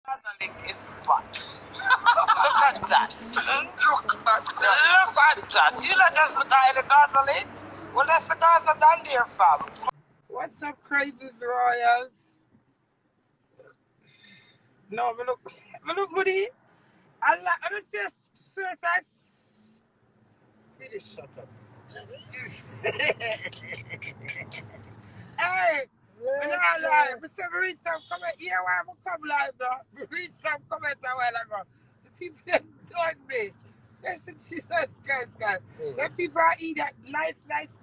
Gardening is fun. Look at that. Look at that. You know that's the guy in the gardening? Well, that's the guys that done there, fam. What's up, crazy royals? No, me look good here. I don't say suicide. Really shut up. Hey, when I live, we read some comment here why I'm come live though. We read some comment a while ago. The people that told me. They said Jesus Christ, God. The people eat that nice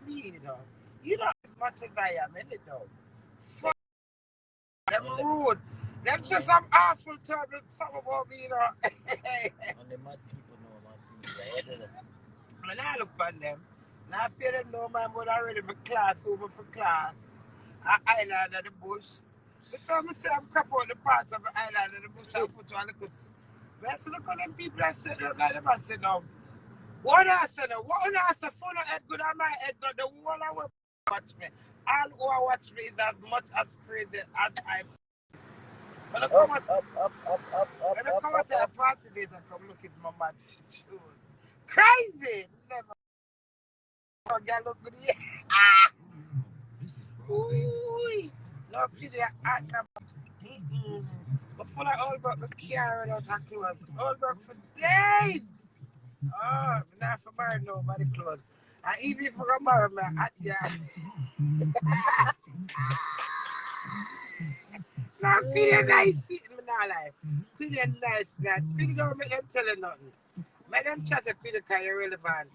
meal, you know. You know as much as I am in it though. Fuck them rude. Them say some awful terrible something about me, you know. And the mad people know mad people. When I look on them, now I pay them no man, but already my class over for class. Island of the bush. Because I say I'm crap out the parts of the island of the bush and put on the I said, look at them people that said, like them, I said, no. What I said, what I said, phone head good and my head good, the one I will watch me. All who are watch me is as much as crazy as I. When I come out to a party days, I come looking for my man shoes. Crazy! Never. Oh, girl, look good here. Ah! Ooh! No, pretty, I can't. Before I all got the car and out of clothes. All got for days! Oh, not for married nobody clothes. And even if I got married, man, no, pretty nice sitting, man, not life. Pretty nice, that. Pretty don't make them tell you nothing. Make them chat pretty because you're relevant.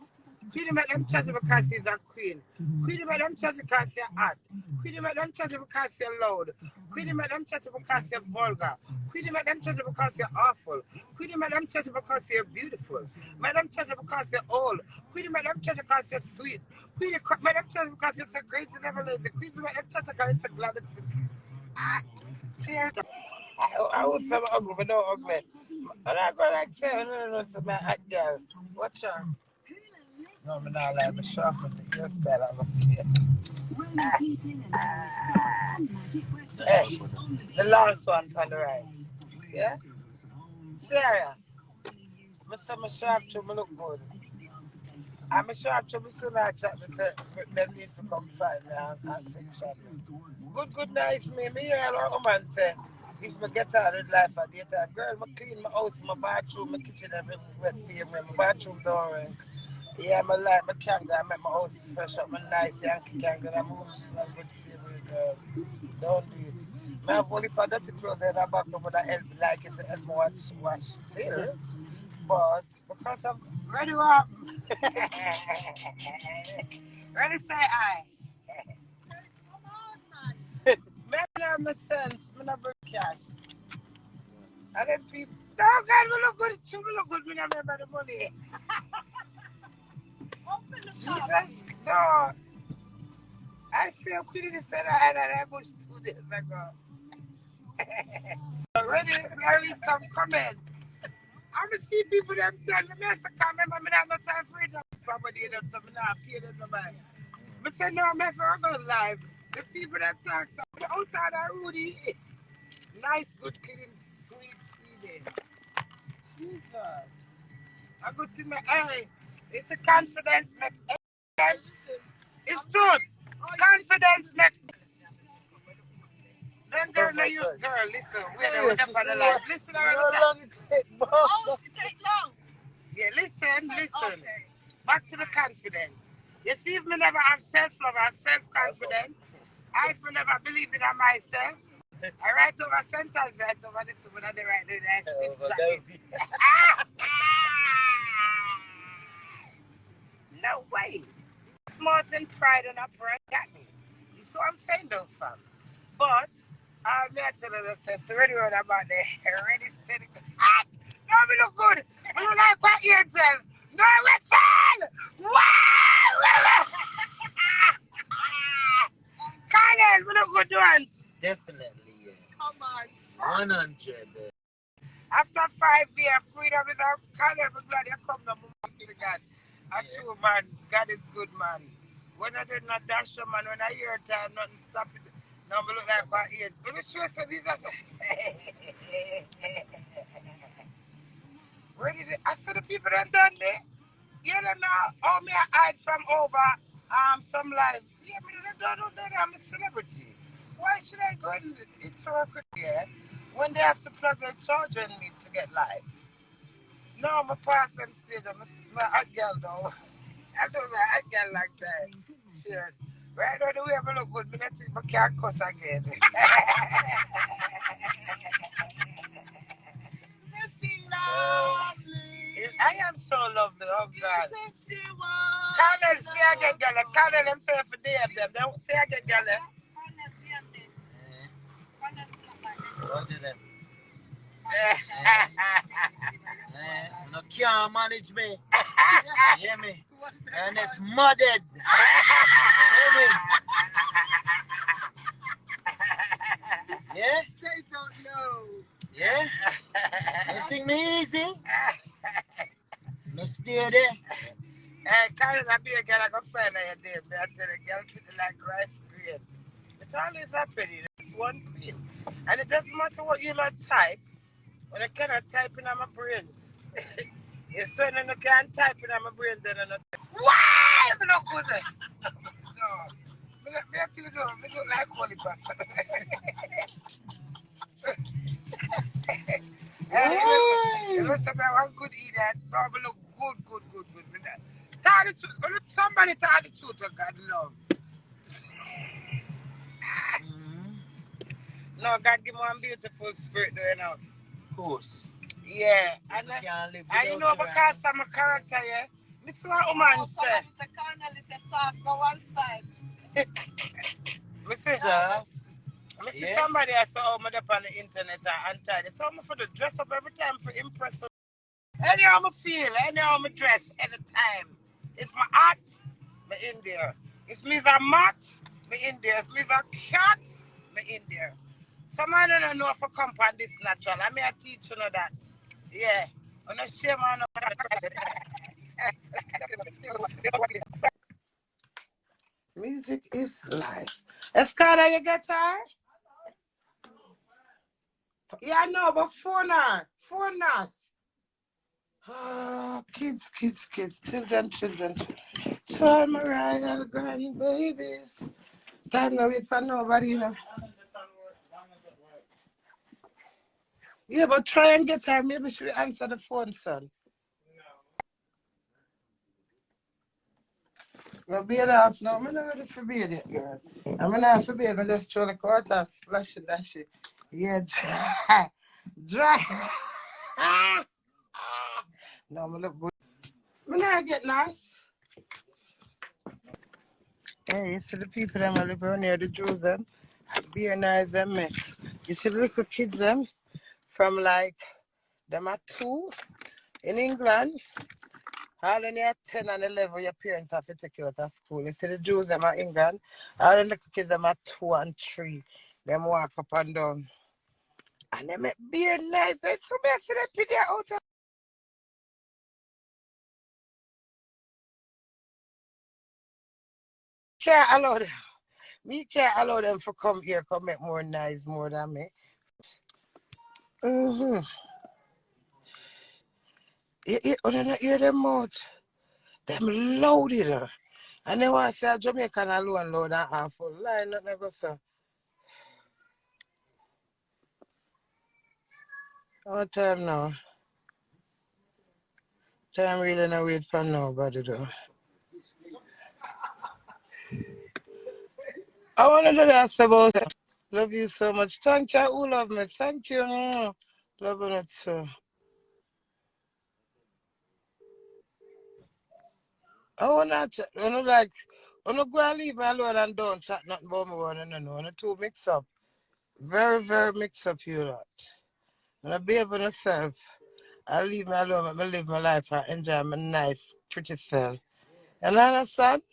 Queenie make them chat because she's a queen. Queenie make them chat because you're hot. Queenie make them chat because you're loud. Queenie make them chat because you're vulgar. Queenie make them chat because you're awful. Queenie make them chat because you're beautiful. Make them chat because you're old. Queenie make them chat because you're sweet. Queenie make them chat because you're so great and never lazy. Queenie make them chat because you're so glad it's cheers. I was so ugly, but no ugly. And I go like say, no, so my hot girl. Watch out. No, I'm not like the shop with the hairstyle on my face. The last one on the right. Yeah? Sarah. I say my sharp to me look good. I'm a sharp to me soon I chat me say them need to come find me and fix shop. Good nice me hear a lot of man say if I get out of life at daytime, girl, I clean my house, my bathroom, my kitchen, everywhere same, my bathroom door. Yeah, I like my candle. I make my house fresh up, my nice Yankee candle. I'm home smell good favorite girl. Don't do it. I have only for dirty clothes in the back of that help like if it help me wash still. But because I'm ready up. Ready say I. Maybe I'm a sense, I'm not bring cash. And then people, oh God, we look good, we look good, we don't remember the money. Jesus, no. I feel Queenie said I had that bush 2 days ago. Already, I read some comment. I'm going to see people that done the mess of comment, but I have no time for it. Somebody that something not pay them no man. But say no, I'm for go live. The people that talk something outside are Rudy. Nice, good, clean, sweet Queenie. Jesus. I go to my hey, it's a confidence make it's truth. Confidence make them girl no use girl, listen, we're up on the line. Listen how long it take. Oh, it take long. Yeah, listen. Okay. Back to the confidence. You see if me never have self-love and self-confidence, I will never believe in myself. I write over sentence right over this one and they write the stiff jacket. No way. Smart and pride and upright got me. You see what I'm saying though, fam? But I'm not telling you the ready word about the ready steady. No, me look good. I don't like what angel. No, listen! Wow! Colin, we look good once. Definitely, yeah. Come on. 100. After 5 years, freedom is our Colin, we're glad you come to the God. A true man, God is good man. When I did not dash a man, when I hear time, nothing stop it. No, I look like my age. But the show some is where did it? I saw the people that done there. You don't know how me I hide from over some live. Yeah, but I don't know that I'm a celebrity. Why should I go into a career when they have to plug their charger in me to get live? No, I'm a person stage. I'm a hot girl though. I don't know hot girl like that. Cheers. Right now the way I look good, but that's it, but can't cuss again. She lovely. I am so lovely, oh God. You said she was. Colonel, say I get girl. Colonel, them say for them. Don't say I get girl. What did them? You can't manage me. You hear me? And it's mudded. Hear me? Yeah? They don't know. Yeah? You think me easy? No stay there. Hey, Colonel, I be a girl like a friend of your day. I tell a girl sitting like rice green. It's always happening. It's one queen. And it doesn't matter what you not type. When I cannot type in my brains. Your son and I can't type in my brains, then I not. Why? I'm not good. No. That's you know. I don't like holy pastor. You know, somebody good eat that. Probably look good. Tell the truth. Somebody tell the truth of God love. No, God give me one beautiful spirit, though, you know. Of course. Yeah, and you know because I'm a character, yeah. This is what woman say. Somebody say Colonel is a soft go one side. I see somebody I saw me up on the internet and untied. They saw me for the dress up every time for impress them. Anyhow I feel, anyhow I dress, anytime. If my art, me in there. If me's a mat, me in there. If me's a cat, me in there. Some I don't know if I come on this natural. I may teach you know that. Yeah. I'm not sure man. Music is life. Escada, you guitar? Yeah, no, but phone us. Oh, kids, children. Try Mariah, the grandbabies. Time to wait for nobody, you know. Yeah, but try and get her. Maybe she will answer the phone, son. Well, be it off now. I'm not ready for beard it, girl. I'm not for beard. I just throw the quarter and splash it, that shit. Yeah, dry. No, I'm look good. I'm not get nice. Hey, you see the people that live around near the Jews, them? Beer nice, them, me. You see the little kids, them? From like, them are 2 in England. All in your 10 and 11, your parents have to take you out of school. You see the Jews, them are England. All the little kids, them are 2 and 3. Them walk up and down. And they make beer nice. So I see them video out of can't allow them. Me can't allow them to come here, come make more nice more than me. You don't hear them out. Them loaded. And they want to say Jamaican alone load and half full. Line nothing go so. What time now? Time really not wait for nobody though. I want to do that about love you so much. Thank you, who love me. Thank you. Love it so. I want to like, I want to go and leave me alone and don't chat nothing about me. I want to too mix up. Very, very mix up you lot. When I be able to myself, I leave me alone, I live my life, I enjoy my nice, pretty self. And I understand?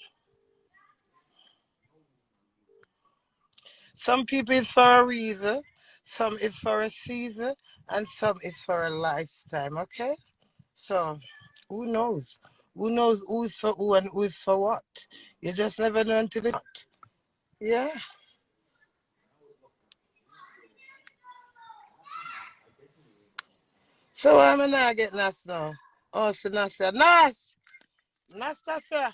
Some people is for a reason, some is for a season, and some is for a lifetime, okay? So, who knows? Who knows who's for who and who's for what? You just never know until it's not. Yeah. So why am I not getting Nas now? Oh, so Nas say, Nas! Nas say,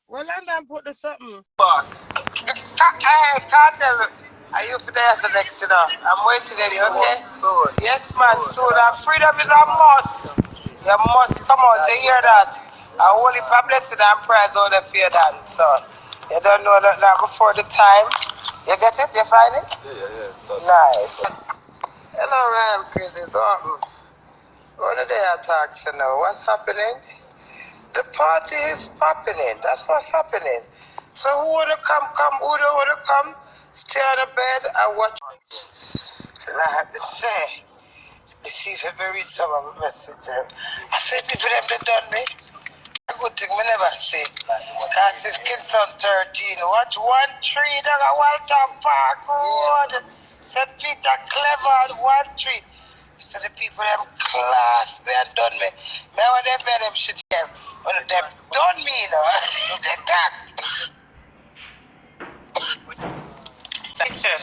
well, I'm done put the something. Boss. Hey, Cartel, are you for there the next I'm waiting at you, okay? Soon. Yes, man, soon. Freedom is a must. You must come out to hear that. I only blessing and prize all the fear that. So, you don't know that now before the time. You get it? You find it? Yeah. Nice. Hello, Ryan Crazy. What are they attacks now? What's happening? The party is popping in. That's what's happening. So who wanna come? Who don't wanna come? Stay on the bed and watch. And I have to say, see if I read some of the message. I said people them they done me. A good thing me never say. Cause if kids on 13, watch 1 tree down a Walter Park Road. St. Peter Clever 1 tree. So the people them class me and done me. Me when they made them shit them. When them done me, you know, they tax. Listen,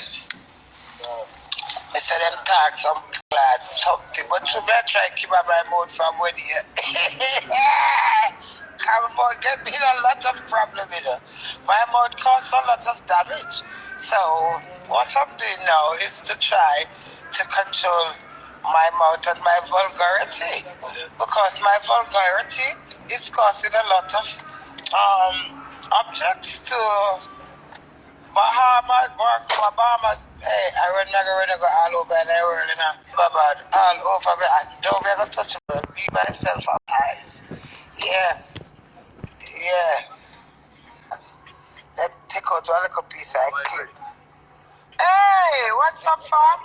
I said them tax some class, something, but to me I try to keep my mouth from when here. My mouth get me in a lot of problem, you know. My mouth causes a lot of damage. So what I'm doing now is to try to control my mouth and my vulgarity, because my vulgarity is causing a lot of objects to Bahamas. Hey, I run go all over the world, you know. But all over me, I don't ever touch me. Be myself on eyes. Yeah, yeah. Let take out one little piece I clip. Hey, what's up, fam?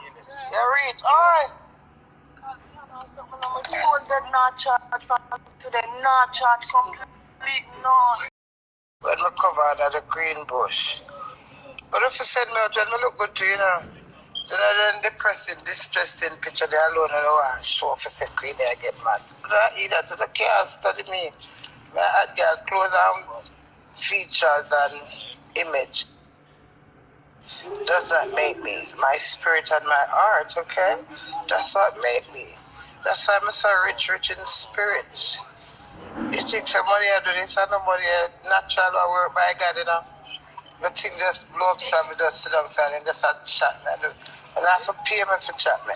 You read? Oi. Did not charge from today, not charge complete, no. When we cover under the green bush. But if you send me out, when me look good to you, know. Then depressing, distressing picture they alone and I show for the Queenie I get mad. But I either to the care study me. I add their clothes and features and image. Does not make me. It's my spirit and my art, okay? That's what made me. That's why I'm so rich in spirit. You take some money out of this and nobody natural work by God, you know. But thing just blow up some, just sit down and just chat me. And I have to pay me for chat me.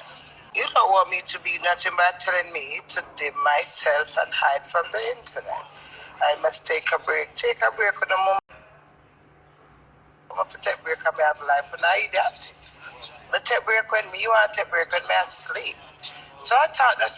You don't want me to be nothing but telling me to dim myself and hide from the internet. I must take a break. Take a break with the moment. I'm going to take a break of my life and I eat that. But take a break when me, you want to take a break when me asleep. So I thought that's